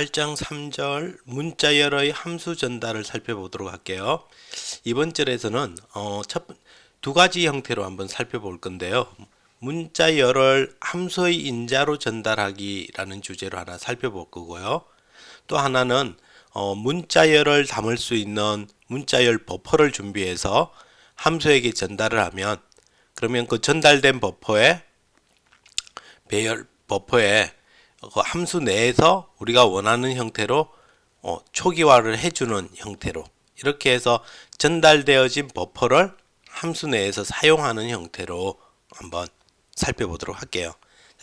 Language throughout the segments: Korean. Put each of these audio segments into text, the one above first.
8장 3절 문자열의 함수 전달을 살펴보도록 할게요. 이번 절에서는 두 가지 형태로 한번 살펴볼 건데요. 문자열을 함수의 인자로 전달하기라는 주제로 하나 살펴볼 거고요. 또 하나는 문자열을 담을 수 있는 문자열 버퍼를 준비해서 함수에게 전달을 하면 그러면 그 전달된 버퍼에 배열 버퍼에 그 함수 내에서 우리가 원하는 형태로 초기화를 해주는 형태로 이렇게 해서 전달되어진 버퍼를 함수 내에서 사용하는 형태로 한번 살펴보도록 할게요.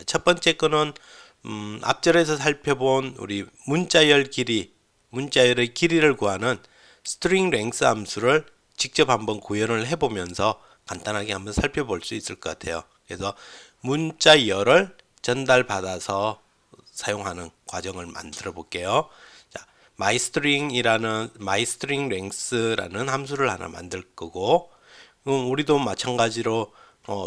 첫 번째 거는 앞절에서 살펴본 우리 문자열의 길이를 구하는 string length 함수를 직접 한번 구현을 해보면서 간단하게 한번 살펴볼 수 있을 것 같아요. 그래서 문자열을 전달받아서 사용하는 과정을 만들어 볼게요. 자, myStringLength라는 함수를 하나 만들 거고, 우리도 마찬가지로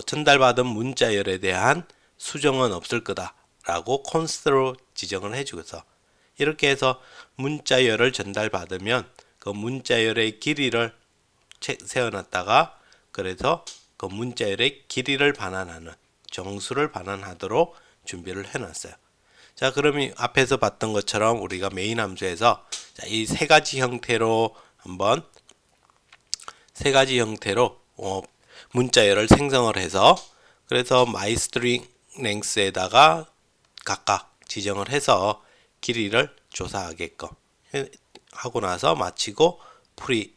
전달받은 문자열에 대한 수정은 없을 거다라고 const로 지정을 해주고서 이렇게 해서 문자열을 전달받으면 그 문자열의 길이를 세워놨다가 그래서 그 문자열의 길이를 반환하는 정수를 반환하도록 준비를 해놨어요. 자, 그러면 앞에서 봤던 것처럼 우리가 메인 함수에서 이 세 가지 형태로 한번 문자열을 생성을 해서 그래서 myStringLength에다가 각각 지정을 해서 길이를 조사하게끔 하고 나서 마치고 풀이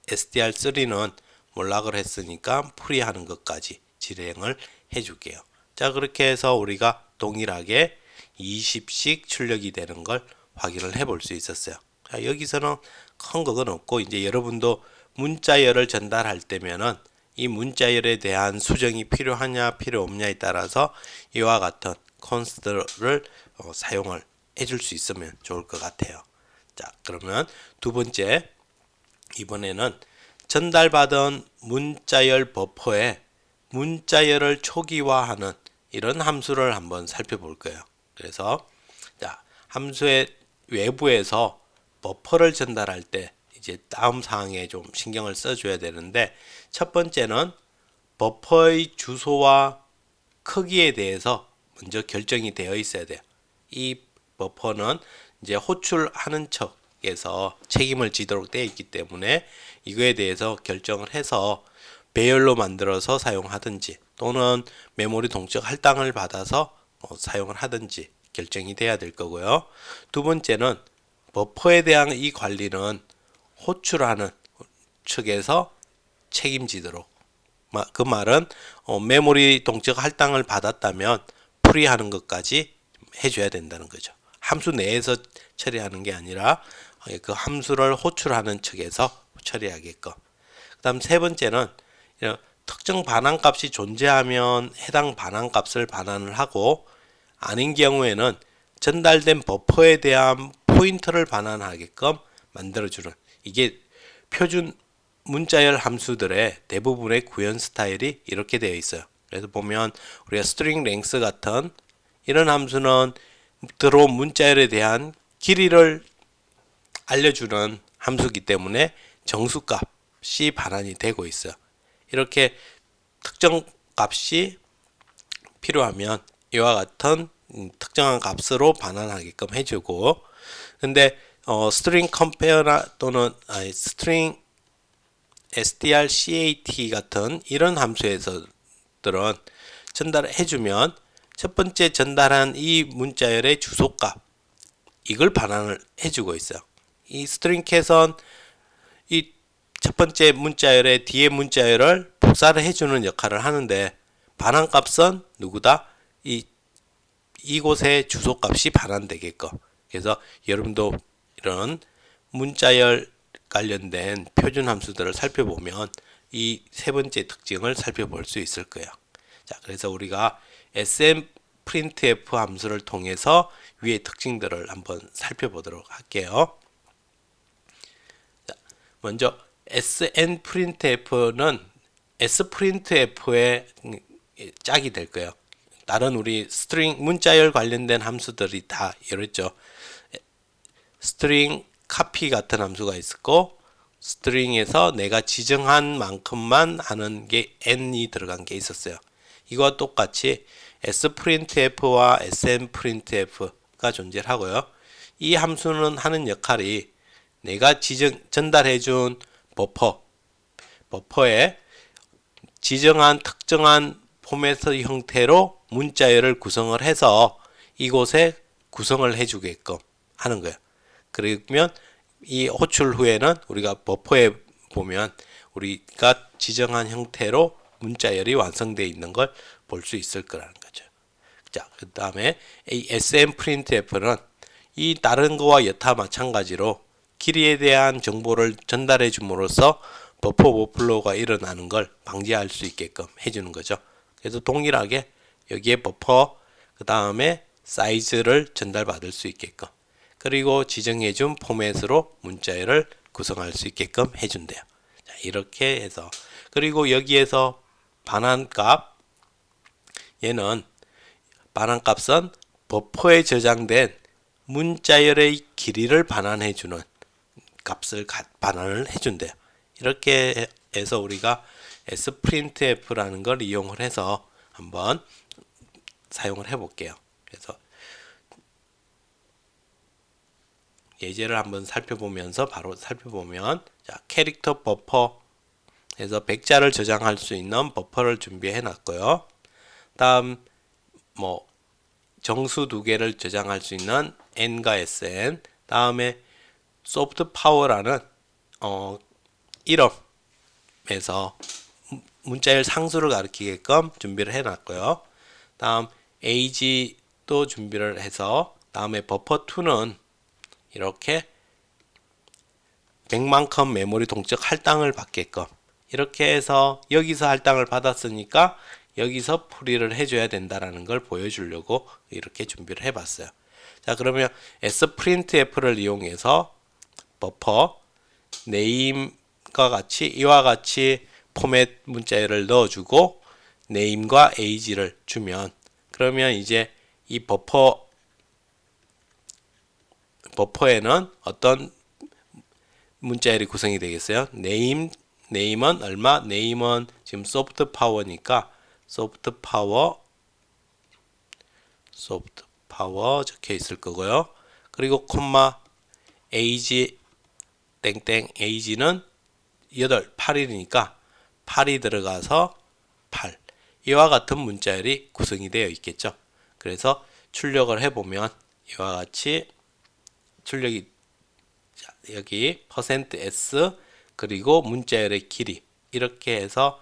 str3는 몰락을 했으니까 풀이하는 것까지 실행을 해줄게요. 자, 그렇게 해서 우리가 동일하게 20씩 출력이 되는 걸 확인을 해볼 수 있었어요. 자, 여기서는 큰 그건 없고 이제 여러분도 문자열을 전달할 때면은 이 문자열에 대한 수정이 필요하냐 필요 없냐에 따라서 이와 같은 const를 사용을 해줄 수 있으면 좋을 것 같아요. 자, 그러면 두 번째, 이번에는 전달받은 문자열 버퍼에 문자열을 초기화하는 이런 함수를 한번 살펴볼 거예요. 그래서 자, 함수의 외부에서 버퍼를 전달할 때 이제 다음 사항에 좀 신경을 써줘야 되는데, 첫 번째는 버퍼의 주소와 크기에 대해서 먼저 결정이 되어 있어야 돼요. 이 버퍼는 이제 호출하는 척에서 책임을 지도록 되어 있기 때문에 이거에 대해서 결정을 해서 배열로 만들어서 사용하든지 또는 메모리 동적 할당을 받아서 사용을 하든지 결정이 돼야 될 거고요. 두 번째는 버퍼에 대한 이 관리는 호출하는 측에서 책임지도록, 그 말은 메모리 동적 할당을 받았다면 풀이하는 것까지 해줘야 된다는 거죠. 함수 내에서 처리하는 게 아니라 그 함수를 호출하는 측에서 처리하게끔. 그 다음 세 번째는 특정 반환값이 존재하면 해당 반환값을 반환을 하고, 아닌 경우에는 전달된 버퍼에 대한 포인터를 반환하게끔 만들어주는, 이게 표준 문자열 함수들의 대부분의 구현 스타일이 이렇게 되어 있어요. 그래서 보면 우리가 string length 같은 이런 함수는 들어온 문자열에 대한 길이를 알려주는 함수이기 때문에 정수값이 반환이 되고 있어요. 이렇게 특정 값이 필요하면 이와 같은 특정한 값으로 반환하게끔 해주고, 근데 string compare 또는 string strcat 같은 이런 함수에서들은 전달을 해주면 첫 번째 전달한 이 문자열의 주소값 이걸 반환을 해주고 있어요. 이 string cat은 이 첫 번째 문자열의 뒤에 문자열을 복사를 해주는 역할을 하는데, 반환값은 누구다? 이곳의 주소값이 반환되게끔. 그래서 여러분도 이런 문자열 관련된 표준 함수들을 살펴보면 이 세 번째 특징을 살펴볼 수 있을 거예요. 자, 그래서 우리가 smprintf 함수를 통해서 위의 특징들을 한번 살펴보도록 할게요. 자, 먼저 snprintf는 sprintf의 짝이 될 거예요. 다른 우리 스트링 문자열 관련된 함수들이 다 이랬죠. string copy 같은 함수가 있었고 string에서 내가 지정한 만큼만 하는 게 n이 들어간 게 있었어요. 이거와 똑같이 sprintf와 snprintf가 존재를 하고요. 이 함수는 하는 역할이 내가 전달해준 버퍼에 지정한 특정한 포맷의 형태로 문자열을 구성을 해서 이곳에 구성을 해주게끔 하는 거예요. 그러면 이 호출 후에는 우리가 버퍼에 보면 우리가 지정한 형태로 문자열이 완성되어 있는 걸 볼 수 있을 거라는 거죠. 자, 그 다음에 이 snprintf는 이 다른 거와 여타 마찬가지로 길이에 대한 정보를 전달해 줌으로써 버퍼 오버플로우가 일어나는 걸 방지할 수 있게끔 해주는 거죠. 그래서 동일하게 여기에 버퍼 그 다음에 사이즈를 전달받을 수 있게끔 그리고 지정해준 포맷으로 문자열을 구성할 수 있게끔 해준대요. 자, 이렇게 해서 그리고 여기에서 반환값 얘는 반환값은 버퍼에 저장된 문자열의 길이를 반환해주는 값을 반환을 해준대요. 이렇게 해서 우리가 sprintf라는 걸 이용을 해서 한번 사용을 해볼게요. 그래서 예제를 한번 살펴보면서 바로 살펴보면 자, 캐릭터 버퍼에서 100자를 저장할 수 있는 버퍼를 준비해 놨고요. 다음 정수 2개를 저장할 수 있는 n과 sn 다음에 소프트 파워라는 이름에서 문자열 상수를 가리키게끔 준비를 해 놨고요. 다음 age도 준비를 해서 다음에 버퍼2는 이렇게 100만큼 메모리 동적 할당을 받게끔 이렇게 해서 여기서 할당을 받았으니까 여기서 풀이를 해줘야 된다라는 걸 보여주려고 이렇게 준비를 해봤어요. 자, 그러면 sprintf를 이용해서 버퍼 name과 같이 이와 같이 포맷 문자열을 넣어주고 name과 age를 주면 그러면 이제 이 버퍼에는 어떤 문자열이 구성이 되겠어요? name은 얼마? name은 지금 소프트 파워니까 소프트 파워 적혀 있을 거고요. 그리고 콤마 age 땡땡 age는 8일이니까 8이 들어가서 8 이와 같은 문자열이 구성이 되어 있겠죠. 그래서 출력을 해보면 이와 같이 출력이 여기 %s 그리고 문자열의 길이 이렇게 해서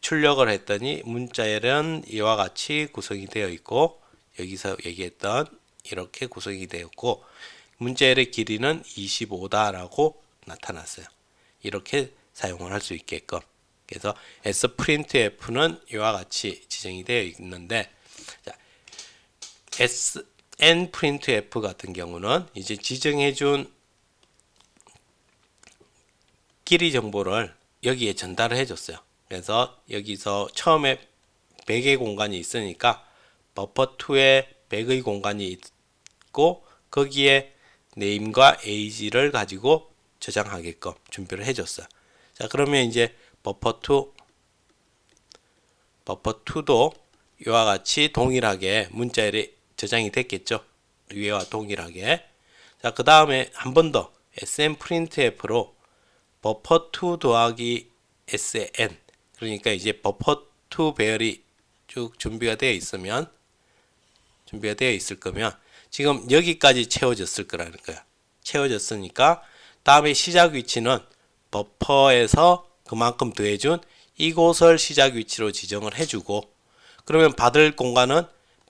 출력을 했더니 문자열은 이와 같이 구성이 되어 있고 여기서 얘기했던 이렇게 구성이 되었고 문자열의 길이는 25다라고 나타났어요. 이렇게 사용을 할 수 있게끔 그래서 sprintf는 이와 같이 지정이 되어 있는데 자, snprintf 같은 경우는 이제 지정해준 길이 정보를 여기에 전달을 해줬어요. 그래서 여기서 처음에 100의 공간이 있으니까 버퍼2에 100의 공간이 있고 거기에 name과 age를 가지고 저장하게끔 준비를 해줬어요. 자, 그러면 이제 버퍼2도 이와 같이 동일하게 문자열이 저장이 됐겠죠. 위에와 동일하게. 자, 그 다음에 한 번 더 snprintf로 버퍼2 더하기 sn 그러니까 이제 버퍼2 배열이 쭉 준비가 되어 있을 거면 지금 여기까지 채워졌을 거라는 거야. 채워졌으니까 다음에 시작 위치는 버퍼에서 그만큼 더해준 이곳을 시작 위치로 지정을 해주고 그러면 받을 공간은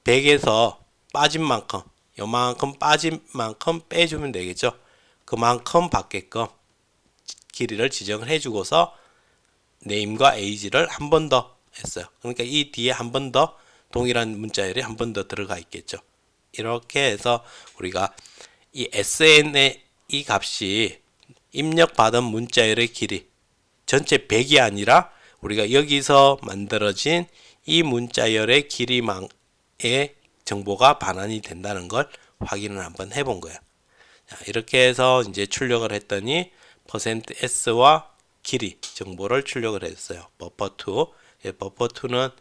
100에서 빠진 만큼 요만큼 빠진 만큼 빼주면 되겠죠. 그만큼 받게끔 길이를 지정을 해주고서 name과 age를 한 번 더 했어요. 그러니까 이 뒤에 한 번 더 동일한 문자열이 한 번 더 들어가 있겠죠. 이렇게 해서 우리가 이 sn의 이 값이 입력받은 문자열의 길이 전체 100이 아니라 우리가 여기서 만들어진 이 문자열의 길이만의 정보가 반환이 된다는 걸 확인을 한번 해본 거예요. 자, 이렇게 해서 이제 출력을 했더니 %s와 길이 정보를 출력을 했어요. buffer2. buffer2는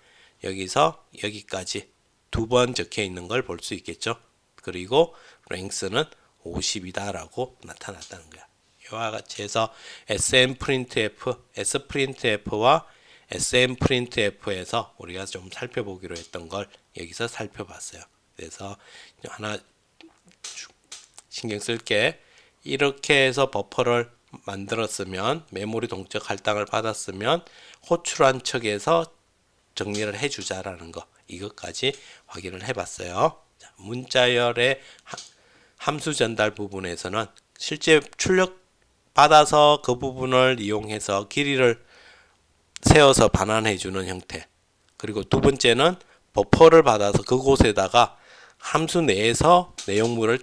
여기서 여기까지 두 번 적혀 있는 걸 볼 수 있겠죠. 그리고 length는 50이다라고 나타났다는 거야. 이와 같이 해서 smprintf, sprintf와 smprintf에서 우리가 좀 살펴보기로 했던 걸 여기서 살펴봤어요. 그래서 하나 신경 쓸게, 이렇게 해서 버퍼를 만들었으면, 메모리 동적 할당을 받았으면 호출한 척에서 정리를 해주자라는 거, 이것까지 확인을 해봤어요. 자, 문자열의 함수 전달 부분에서는 실제 출력 받아서 그 부분을 이용해서 길이를 세워서 반환해주는 형태, 그리고 두 번째는 버퍼를 받아서 그곳에다가 함수 내에서 내용물을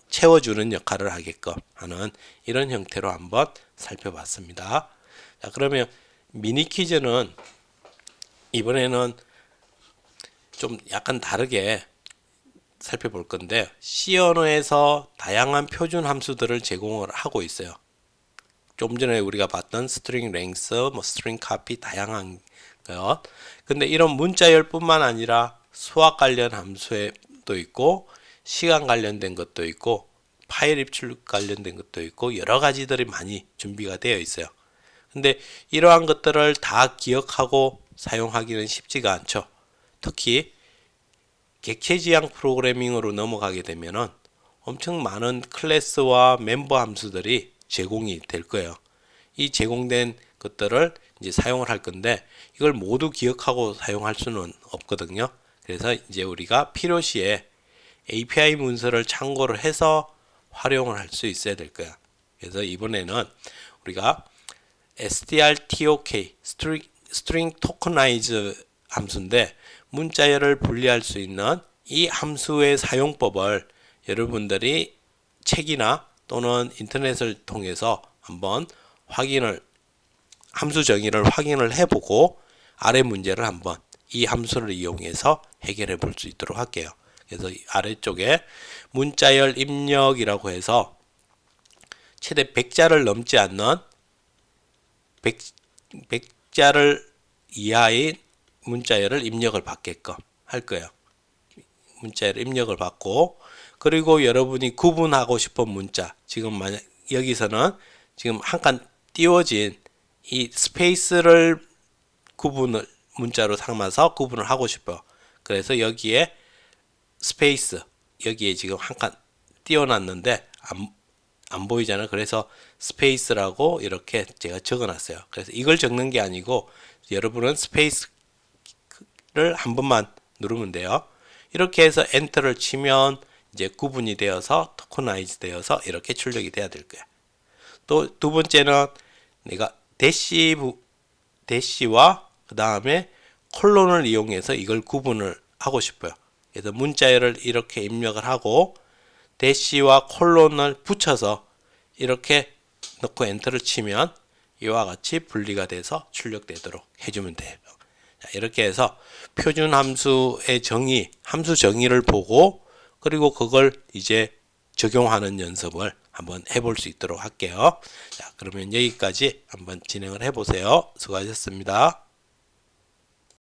채워주는 역할을 하게끔 하는 이런 형태로 한번 살펴봤습니다. 자, 그러면 미니 퀴즈는 이번에는 좀 약간 다르게 살펴볼 건데, C 언어에서 다양한 표준 함수들을 제공을 하고 있어요. 좀 전에 우리가 봤던 스트링 랭스, 스트링 카피, 다양한 것. 근데 이런 문자열뿐만 아니라 수학 관련 함수도 있고, 시간 관련된 것도 있고, 파일 입출 관련된 것도 있고, 여러 가지들이 많이 준비가 되어 있어요. 근데 이러한 것들을 다 기억하고 사용하기는 쉽지가 않죠. 특히 객체지향 프로그래밍으로 넘어가게 되면은 엄청 많은 클래스와 멤버 함수들이 제공이 될 거예요. 이 제공된 것들을 이제 사용을 할 건데, 이걸 모두 기억하고 사용할 수는 없거든요. 그래서 이제 우리가 필요시에 API 문서를 참고를 해서 활용을 할 수 있어야 될 거야. 그래서 이번에는 우리가 strtok, string tokenize 함수인데, 문자열을 분리할 수 있는 이 함수의 사용법을 여러분들이 책이나 또는 인터넷을 통해서 한번 함수 정의를 확인을 해보고 아래 문제를 한번 이 함수를 이용해서 해결해 볼 수 있도록 할게요. 그래서 아래쪽에 문자열 입력이라고 해서 최대 100자를 넘지 않는 100자를 이하의 문자열을 입력을 받게끔 할 거예요. 문자열 입력을 받고, 그리고 여러분이 구분하고 싶은 문자, 지금 만약 여기서는 지금 한 칸 띄워진 이 스페이스를 구분을 문자로 삼아서 구분을 하고 싶어요. 그래서 여기에 스페이스, 여기에 지금 한 칸 띄워놨는데 안 보이잖아요. 그래서 스페이스라고 이렇게 제가 적어놨어요. 그래서 이걸 적는 게 아니고 여러분은 스페이스를 한 번만 누르면 돼요. 이렇게 해서 엔터를 치면 이제 구분이 되어서 토커나이즈 되어서 이렇게 출력이 돼야 될 거야. 또 두 번째는 내가 대시와 그 다음에 콜론을 이용해서 이걸 구분을 하고 싶어요. 그래서 문자열을 이렇게 입력을 하고 대시와 콜론을 붙여서 이렇게 넣고 엔터를 치면 이와 같이 분리가 돼서 출력되도록 해주면 돼요. 자, 이렇게 해서 표준 함수의 정의, 함수 정의를 보고, 그리고 그걸 이제 적용하는 연습을 한번 해볼 수 있도록 할게요. 자, 그러면 여기까지 한번 진행을 해보세요. 수고하셨습니다.